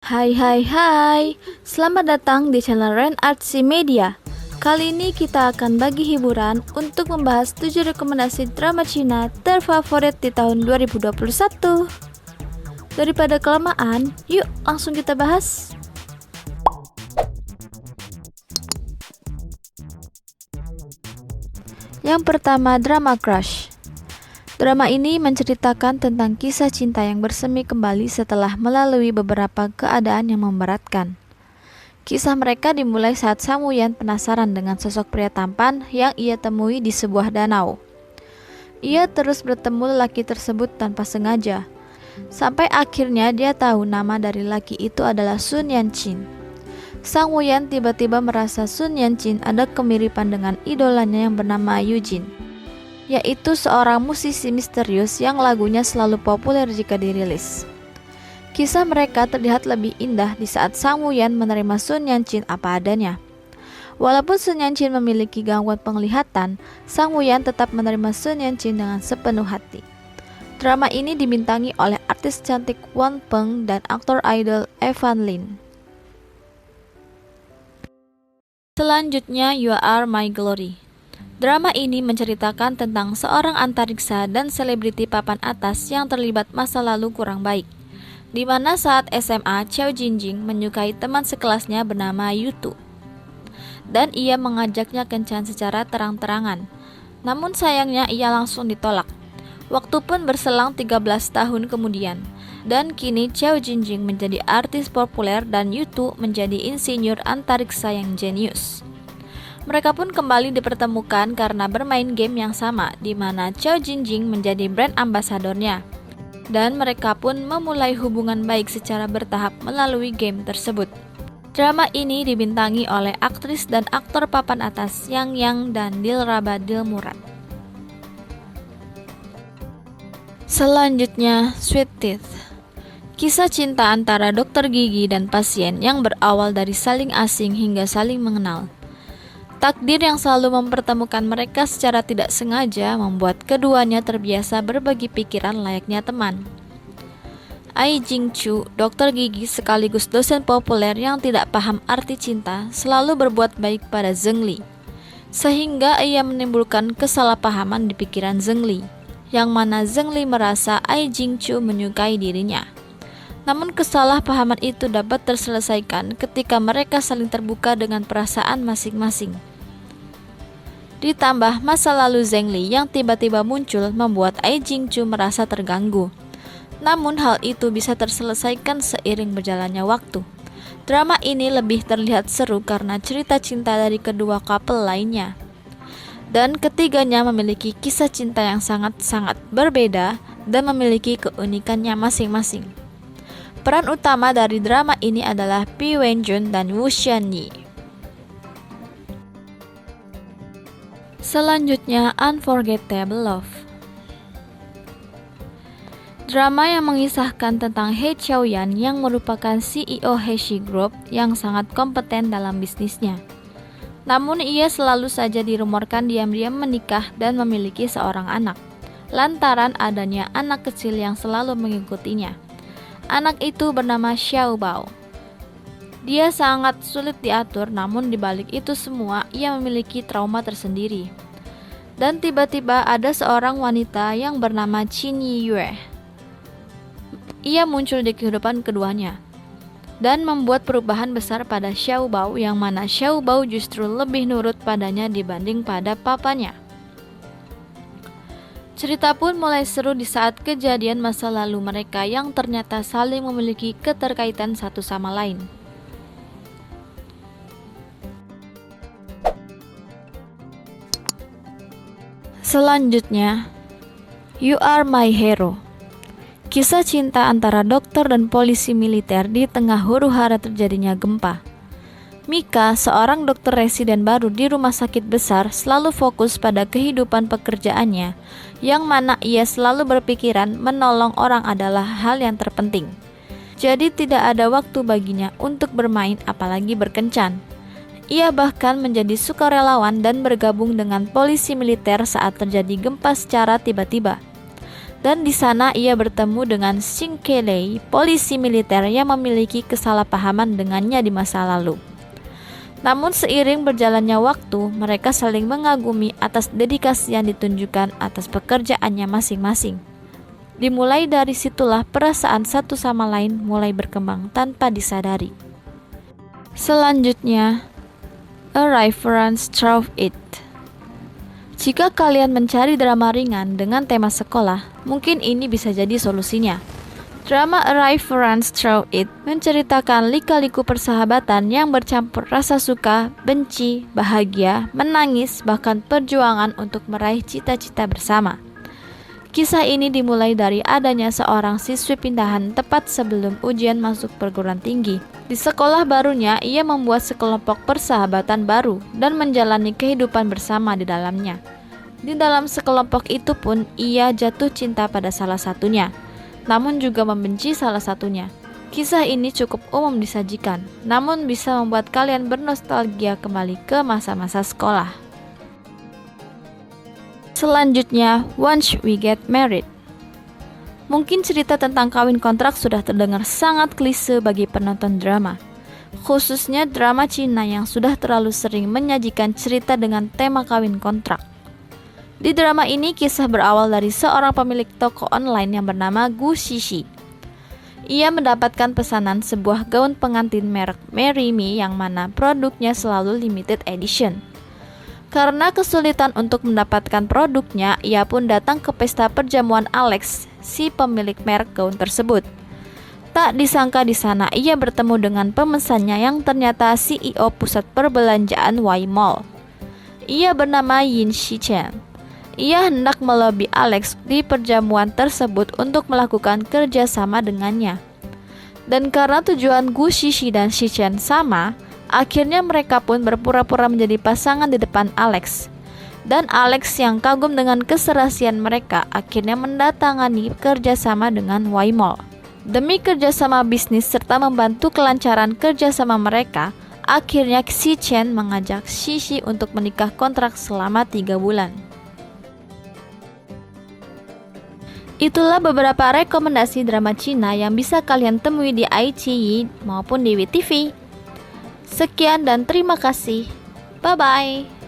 Hai hai hai, selamat datang di channel Ren Artsy Media. Kali ini kita akan bagi hiburan untuk membahas 7 rekomendasi drama Cina terfavorit di tahun 2021. Daripada kelamaan, yuk langsung kita bahas. Yang pertama, drama Crush. Drama ini menceritakan tentang kisah cinta yang bersemi kembali setelah melalui beberapa keadaan yang memberatkan. Kisah mereka dimulai saat Sang Woo-yeon penasaran dengan sosok pria tampan yang ia temui di sebuah danau. Ia terus bertemu lelaki tersebut tanpa sengaja, sampai akhirnya dia tahu nama dari lelaki itu adalah Sun Yan-chin. Sang Woo-yeon tiba-tiba merasa Sun Yan-chin ada kemiripan dengan idolanya yang bernama Eugene, yaitu seorang musisi misterius yang lagunya selalu populer jika dirilis. Kisah mereka terlihat lebih indah di saat Sang Woo-yeon menerima Sun Yan-chin apa adanya. Walaupun Sun Yan-chin memiliki gangguan penglihatan, Sang Woo-yeon tetap menerima Sun Yan-chin dengan sepenuh hati. Drama ini dibintangi oleh artis cantik Won Peng dan aktor idol Evan Lin. Selanjutnya, You Are My Glory. Drama ini menceritakan tentang seorang antariksa dan selebriti papan atas yang terlibat masa lalu kurang baik, di mana saat SMA, Chao Jinjing menyukai teman sekelasnya bernama Yutu, dan ia mengajaknya kencan secara terang-terangan. Namun sayangnya ia langsung ditolak. Waktu pun berselang 13 tahun kemudian, dan kini Chao Jinjing menjadi artis populer dan Yutu menjadi insinyur antariksa yang jenius. Mereka pun kembali dipertemukan karena bermain game yang sama, di mana Chao Jinjing menjadi brand ambasadornya. Dan mereka pun memulai hubungan baik secara bertahap melalui game tersebut. Drama ini dibintangi oleh aktris dan aktor papan atas Yang Yang dan Dilraba Dilmurad. Selanjutnya, Sweet Teeth. Kisah cinta antara dokter gigi dan pasien yang berawal dari saling asing hingga saling mengenal. Takdir yang selalu mempertemukan mereka secara tidak sengaja membuat keduanya terbiasa berbagi pikiran layaknya teman. Ai Jing Chu, dokter gigi sekaligus dosen populer yang tidak paham arti cinta, selalu berbuat baik pada Zheng Li, sehingga ia menimbulkan kesalahpahaman di pikiran Zheng Li, yang mana Zheng Li merasa Ai Jing Chu menyukai dirinya. Namun kesalahpahaman itu dapat terselesaikan ketika mereka saling terbuka dengan perasaan masing-masing. Ditambah masa lalu Zheng Li yang tiba-tiba muncul membuat Ai Jing Chu merasa terganggu. Namun hal itu bisa terselesaikan seiring berjalannya waktu. Drama ini lebih terlihat seru karena cerita cinta dari kedua couple lainnya. Dan ketiganya memiliki kisah cinta yang sangat-sangat berbeda dan memiliki keunikannya masing-masing. Peran utama dari drama ini adalah Pi Wenjun dan Woo Xianyi. Selanjutnya, Unforgettable Love. Drama yang mengisahkan tentang He Xiaoyan yang merupakan CEO Heshi Group yang sangat kompeten dalam bisnisnya. Namun ia selalu saja dirumorkan diam-diam menikah dan memiliki seorang anak, lantaran adanya anak kecil yang selalu mengikutinya. Anak itu bernama Xiao Bao. Dia sangat sulit diatur, namun dibalik itu semua ia memiliki trauma tersendiri. Dan tiba-tiba ada seorang wanita yang bernama Qin Yiyue. Ia muncul di kehidupan keduanya dan membuat perubahan besar pada Xiao Bao, yang mana Xiao Bao justru lebih nurut padanya dibanding pada papanya. Cerita pun mulai seru di saat kejadian masa lalu mereka yang ternyata saling memiliki keterkaitan satu sama lain. Selanjutnya, You Are My Hero. Kisah cinta antara dokter dan polisi militer di tengah huru-hara terjadinya gempa. Mika, seorang dokter residen baru di rumah sakit besar, selalu fokus pada kehidupan pekerjaannya, yang mana ia selalu berpikiran menolong orang adalah hal yang terpenting. Jadi tidak ada waktu baginya untuk bermain apalagi berkencan. Ia bahkan menjadi sukarelawan dan bergabung dengan polisi militer saat terjadi gempa secara tiba-tiba. Dan di sana ia bertemu dengan Xing Kelei, polisi militer yang memiliki kesalahpahaman dengannya di masa lalu. Namun seiring berjalannya waktu, mereka saling mengagumi atas dedikasi yang ditunjukkan atas pekerjaannya masing-masing. Dimulai dari situlah perasaan satu sama lain mulai berkembang tanpa disadari. Selanjutnya, a reference through it. Jika kalian mencari drama ringan dengan tema sekolah, mungkin ini bisa jadi solusinya. Drama A Reference Through It menceritakan lika-liku persahabatan yang bercampur rasa suka, benci, bahagia, menangis, bahkan perjuangan untuk meraih cita-cita bersama. Kisah ini dimulai dari adanya seorang siswi pindahan tepat sebelum ujian masuk perguruan tinggi. Di sekolah barunya, ia membuat sekelompok persahabatan baru dan menjalani kehidupan bersama di dalamnya. Di dalam sekelompok itu pun, ia jatuh cinta pada salah satunya, namun juga membenci salah satunya. Kisah ini cukup umum disajikan, namun bisa membuat kalian bernostalgia kembali ke masa-masa sekolah. Selanjutnya, Once We Get Married. Mungkin cerita tentang kawin kontrak sudah terdengar sangat klise bagi penonton drama, khususnya drama Cina yang sudah terlalu sering menyajikan cerita dengan tema kawin kontrak. Di drama ini, kisah berawal dari seorang pemilik toko online yang bernama Gu Shishi. Ia mendapatkan pesanan sebuah gaun pengantin merek Marry Me yang mana produknya selalu limited edition. Karena kesulitan untuk mendapatkan produknya, ia pun datang ke pesta perjamuan Alex, si pemilik merek gaun tersebut. Tak disangka di sana ia bertemu dengan pemesannya yang ternyata CEO pusat perbelanjaan Y Mall. Ia bernama Yin Shichen. Ia hendak melobi Alex di perjamuan tersebut untuk melakukan kerjasama dengannya. Dan karena tujuan Gu Shishi dan Shichen sama, akhirnya mereka pun berpura-pura menjadi pasangan di depan Alex. Dan Alex yang kagum dengan keserasian mereka akhirnya mendatangani kerjasama dengan Y Mall. Demi kerjasama bisnis serta membantu kelancaran kerjasama mereka, akhirnya Shichen mengajak Shishi untuk menikah kontrak selama 3 bulan. Itulah beberapa rekomendasi drama Cina yang bisa kalian temui di iQIYI maupun di WeTV. Sekian dan terima kasih. Bye-bye.